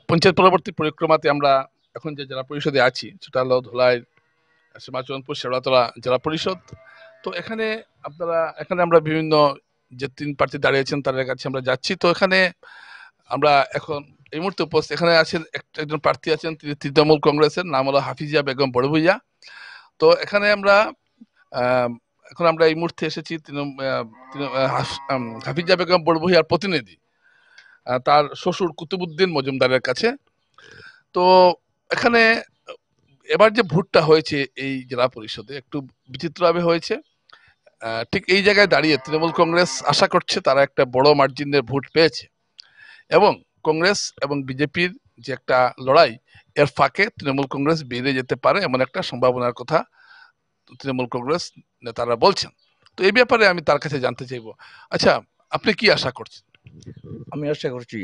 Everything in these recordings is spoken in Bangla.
পঞ্চায়েত পরবর্তী পরিক্রমাতে আমরা এখন যে জেলা পরিষদে আছি সেটা হলো ধলাই, সীমাচরণপুর, শেওড়াতলা জেলা পরিষদ। তো এখানে আমরা বিভিন্ন যে তিন প্রার্থী দাঁড়িয়েছেন তাদের কাছে আমরা যাচ্ছি। তো এখানে আমরা এখন এই মুহূর্তে উপস্থিত, এখানে আছেন একজন প্রার্থী আছেন, তিনি তৃণমূল কংগ্রেসের, নাম হলো হাফিজা বেগম বড়ভুইয়া। তো এখানে আহ, এখন আমরা এই মুহূর্তে এসেছি হাফিজা বেগম বড়ভুইয়ার প্রতিনিধি, তার শ্বশুর কুতুবুদ্দিন মজুমদারের কাছে। তো এখানে এবার যে ভোটটা হয়েছে এই জেলা পরিষদে একটু বিচিত্রভাবে হয়েছে। ঠিক এই জায়গায় দাঁড়িয়ে তৃণমূল কংগ্রেস আশা করছে তারা একটা বড় মার্জিনের ভোট পেয়েছে, এবং কংগ্রেস এবং বিজেপির যে একটা লড়াই, এর ফাঁকে তৃণমূল কংগ্রেস বেরিয়ে যেতে পারে এমন একটা সম্ভাবনার কথা তৃণমূল কংগ্রেস নেতারা বলছেন। তো এই ব্যাপারে আমি তার কাছে জানতে চাইবো, আচ্ছা আপনি কি আশা করছেন? আমি আশা করছি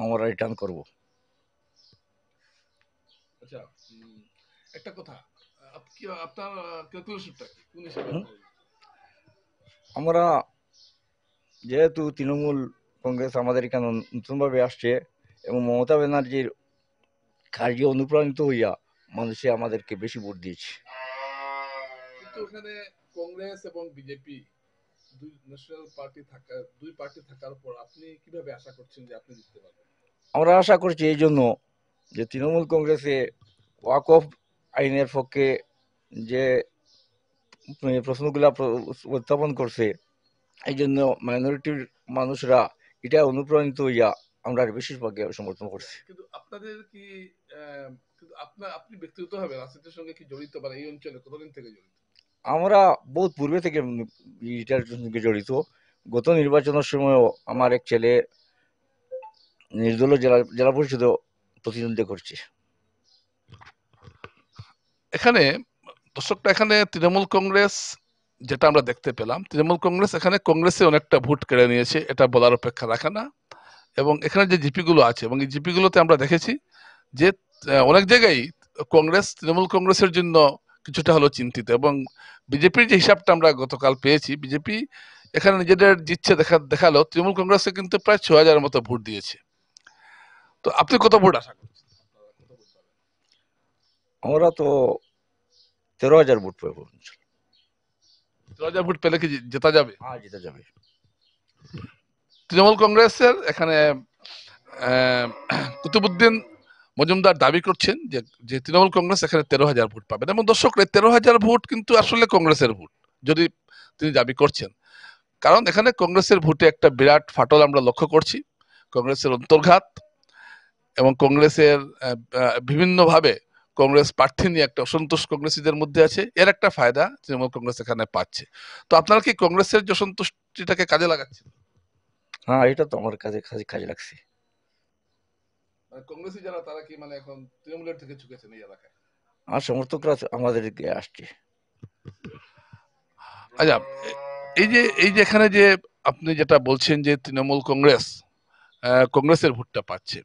আমরা রিটার্ন করব। আচ্ছা, একটা কথা, আপনার ক্যালকুলেশনটা কি, কোন হিসাবে? আমরা যেহেতু তৃণমূল কংগ্রেস আমাদের এখানে নতুনভাবে আসছে এবং মমতা ব্যানার্জির কার্যে অনুপ্রাণিত হইয়া মানুষে আমাদেরকে বেশি ভোট দিয়েছে। কিন্তু এখানে কংগ্রেস এবং বিজেপি দুই ন্যাশনাল দুই পার্টি থাকার পর আপনি কিভাবে আশা করছেন যে আপনি জিততে পারবেন? আমরা আশা করছি এই জন্য যে তৃণমূল কংগ্রেসে ওয়াকফ আইনের পক্ষে যে প্রশ্নগুলা উত্থাপন করছে, এই জন্য মাইনরিটির মানুষরা এটা অনুপ্রাণিত হইয়া আমরা বেশিরভাগে সমর্থন করছি। কিন্তু আপনাদের কি কিন্তু আপনি ব্যক্তিগতভাবে রাজনীতির সঙ্গে কি জড়িত, বা এই অঞ্চলে কতদিন থেকে জড়িত? আমরা বহুত পূর্বে থেকে এটার সঙ্গে জড়িত। গত নির্বাচনের সময়ও আমার এক ছেলে নির্দলীয় জেলা পরিষদে প্রতিদ্বন্দ্বিতা করছে। এখানে দর্শকটা, এখানে তৃণমূল কংগ্রেস, যেটা আমরা দেখতে পেলাম, তৃণমূল কংগ্রেস এখানে কংগ্রেসে অনেকটা ভোট কেড়ে নিয়েছে, এটা বলার অপেক্ষা রাখে না। এবং এখানে যে জিপি গুলো আছে, এবং এই জিপি গুলোতে আমরা দেখেছি যে অনেক জায়গায় কংগ্রেস তৃণমূল কংগ্রেসের জন্য কিছুটা হলো চিন্তিত, এবং বিজেপির যে হিসাবটা আমরা গতকাল পেয়েছি, বিজেপি এখানে নিজেদের জিতছে দেখালো, তৃণমূল কংগ্রেসে কিন্তু প্রায় 6,000 মতো ভোট দিয়েছে। তো আপনি কত ভোট আশা করছেন? আমরা তো 13,000 ভোট পাবো। 13,000 ভোট পেলে কি জেতা যাবে? হ্যাঁ, জিতে যাবে। তৃণমূল কংগ্রেসের এখানে কুতুবুদ্দিন মজুমদার দাবি করছেন যে যে তৃণমূল কংগ্রেস এখানে 13,000 ভোট পাবেন, এবং দর্শকরা 13,000 ভোট কিন্তু আসলে কংগ্রেসের ভোট, যদি তিনি দাবি করছেন। কারণ এখানে কংগ্রেসের ভোটে একটা বিরাট ফাটল আমরা লক্ষ্য করছি, কংগ্রেসের অন্তর্ঘাত, এবং কংগ্রেসের বিভিন্নভাবে কংগ্রেস প্রার্থী নিয়ে একটা অসন্তোষ কংগ্রেসীদের মধ্যে আছে, এর একটা ফায়দা তৃণমূল কংগ্রেস এখানে পাচ্ছে। তো আপনারা কি কংগ্রেসের যে অসন্তুষ্টিটাকে কাজে লাগাচ্ছেন? হ্যাঁ, এটা তো আমার কাজে লাগছে। কংগ্রেসী যারা, তারা কি এখন তৃণমূলের থেকে ঝুঁকেছেন এই এলাকায়? আর সমর্থকরা আমাদের আসছে। আচ্ছা, এই যে এখানে যে আপনি যেটা বলছেন যে তৃণমূল কংগ্রেস কংগ্রেসের ভোটটা পাচ্ছে,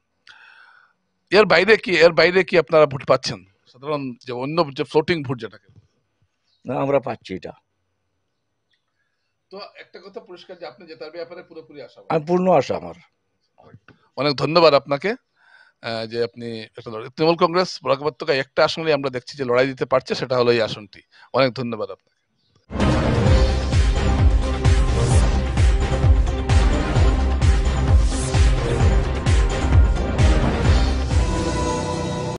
এর বাইরে কি আপনারা ভোট পাচ্ছেন, সাধারণ যে অন্য যে ফ্লোটিং ভোট যেটাকে? না, আমরা পাচ্ছি এটা। তো একটা কথা পরিষ্কার যে আপনি জেতার ব্যাপারে পুরোপুরি আমি আশাবাদী। পূর্ণ আশা আমার। অনেক ধন্যবাদ আপনাকে, যে আপনি তৃণমূল কংগ্রেস বরাক উপত্যকায় একটা আসনে আমরা দেখছি যে লড়াই দিতে পারছে, সেটা হলো এই আসনটি। অনেক ধন্যবাদ আপনাকে।